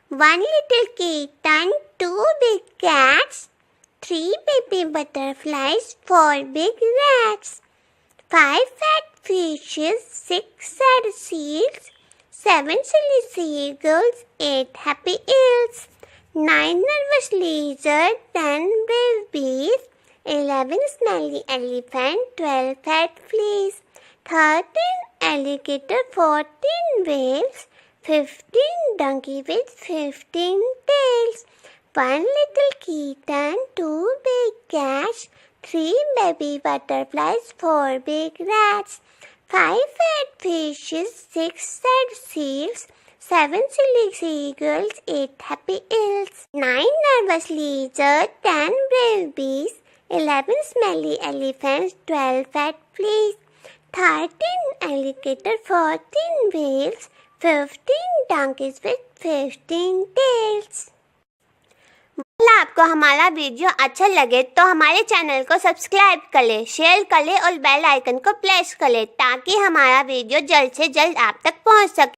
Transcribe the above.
1 little kitten, 2 big cats, 3 baby butterflies, 4 big rats, 5 fat fishes, 6 sad seals, 7 silly seagulls, 8 happy eels, 9 nervous lizards, 10 brave bees, 11 smelly elephant, 12 fat fleas, 13 alligator, 14 whales, 15 donkey with 15 tails, 1 little kitten, 2 big cats, 3 baby butterflies, 4 big rats, 5 fat fishes, 6 sad seals, 7 silly seagulls, 8 happy eels, 9 nervous lizards, 10 brave bees, 11 smelly elephants, 12 fat fleas, 13 alligator, 14 whales, 15 donkeys with 15 tails। अगर आपको हमारा video अच्छा लगे तो हमारे channel को subscribe कर ले, शेयर कर ले और बेल आइकन को प्रेस कर ले ताकि हमारा वीडियो जल्द से जल्द आप तक पहुंच सके।